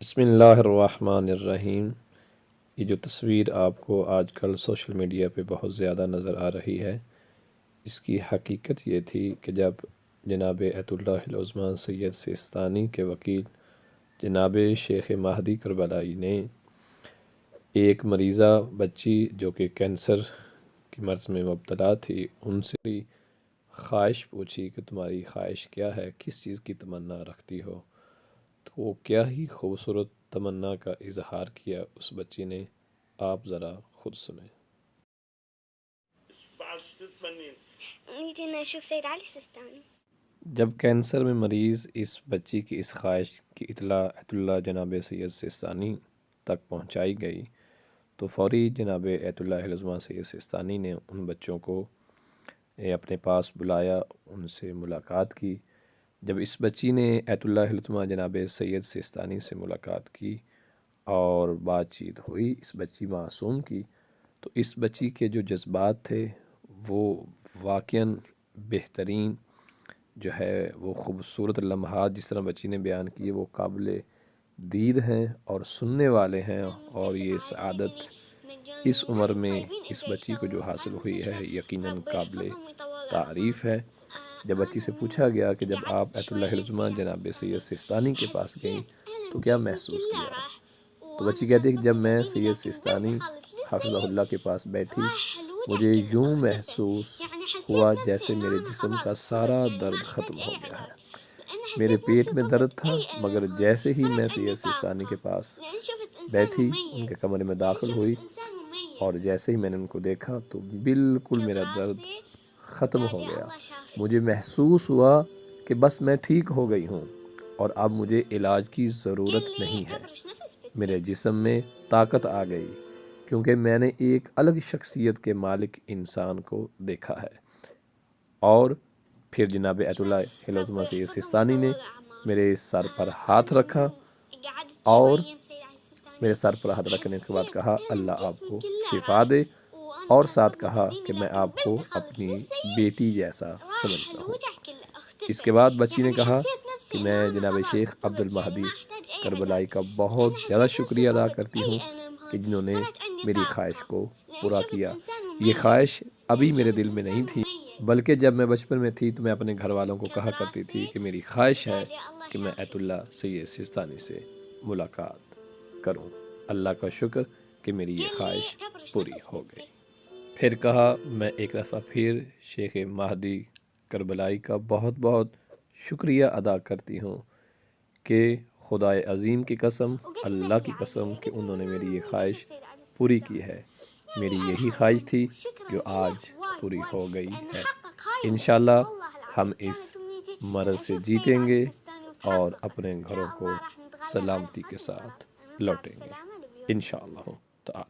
بسم اللہ الرحمن الرحیم۔ یہ جو تصویر آپ کو آج کل سوشل میڈیا پہ بہت زیادہ نظر آ رہی ہے، اس کی حقیقت یہ تھی کہ جب جناب آیت اللہ العظمٰی سید سیدستانی کے وکیل جناب شیخ مہدی کربلائی نے ایک مریضہ بچی جو کہ کینسر کی مرض میں مبتلا تھی، ان سے خواہش پوچھی کہ تمہاری خواہش کیا ہے، کس چیز کی تمنا رکھتی ہو، تو وہ کیا ہی خوبصورت تمنا کا اظہار کیا اس بچی نے، آپ ذرا خود سنیں۔ جب کینسر میں مریض اس بچی کی اس خواہش کی اطلاع آیت اللہ جناب سید سیدستانی تک پہنچائی گئی تو فوری جناب آیت اللہ العظمٰی سید سیدستانی نے ان بچوں کو اپنے پاس بلایا، ان سے ملاقات کی۔ جب اس بچی نے آیت اللہ العظمٰی جناب سید سیدستانی سے ملاقات کی اور بات چیت ہوئی اس بچی معصوم کی، تو اس بچی کے جو جذبات تھے وہ واقعاً بہترین جو ہے وہ خوبصورت لمحات جس طرح بچی نے بیان کیے وہ قابل دید ہیں اور سننے والے ہیں، اور یہ سعادت اس عمر میں اس بچی کو جو حاصل ہوئی ہے یقیناً قابل تعریف ہے۔ جب بچی سے پوچھا گیا کہ جب آپ آیت اللہ العظمٰی جناب سید سیدستانی کے پاس گئیں تو کیا محسوس کیا، تو بچی کہتی ہے کہ جب میں سید سیدستانی حفظہ اللہ کے پاس بیٹھی مجھے یوں محسوس ہوا جیسے میرے جسم کا سارا درد ختم ہو گیا ہے۔ میرے پیٹ میں درد تھا، مگر جیسے ہی میں سید سیدستانی کے پاس بیٹھی ان کے کمرے میں داخل ہوئی اور جیسے ہی میں نے ان کو دیکھا تو بالکل میرا درد ختم ہو گیا۔ مجھے محسوس ہوا کہ بس میں ٹھیک ہو گئی ہوں اور اب مجھے علاج کی ضرورت نہیں ہے۔ میرے جسم میں طاقت آ گئی کیونکہ میں نے ایک الگ شخصیت کے مالک انسان کو دیکھا ہے۔ اور پھر جناب آیت اللہ العظمٰی سید سیدستانی نے میرے سر پر ہاتھ رکھا اور میرے سر پر ہاتھ رکھنے کے بعد کہا اللہ آپ کو شفا دے، اور ساتھ کہا کہ میں آپ کو اپنی بیٹی جیسا سمجھتا ہوں۔ اس کے بعد بچی نے کہا کہ میں جناب شیخ عبد المہدی کربلائی کا بہت زیادہ شکریہ ادا کرتی ہوں کہ جنہوں نے میری خواہش کو پورا کیا۔ یہ خواہش ابھی میرے دل میں نہیں تھی، بلکہ جب میں بچپن میں تھی تو میں اپنے گھر والوں کو کہا کرتی تھی کہ میری خواہش ہے کہ میں آیت اللہ سیدستانی سے ملاقات کروں۔ اللہ کا شکر کہ میری یہ خواہش پوری ہو گئی۔ پھر کہا میں ایک دفعہ پھر شیخ مہدی کربلائی کا بہت بہت شکریہ ادا کرتی ہوں کہ خدائے عظیم کی قسم، اللہ کی قسم کہ انہوں نے میری یہ خواہش پوری کی ہے۔ میری یہی خواہش تھی جو آج پوری ہو گئی ہے۔ انشاءاللہ ہم اس مرض سے جیتیں گے اور اپنے گھروں کو سلامتی کے ساتھ لوٹیں گے انشاءاللہ تعالی۔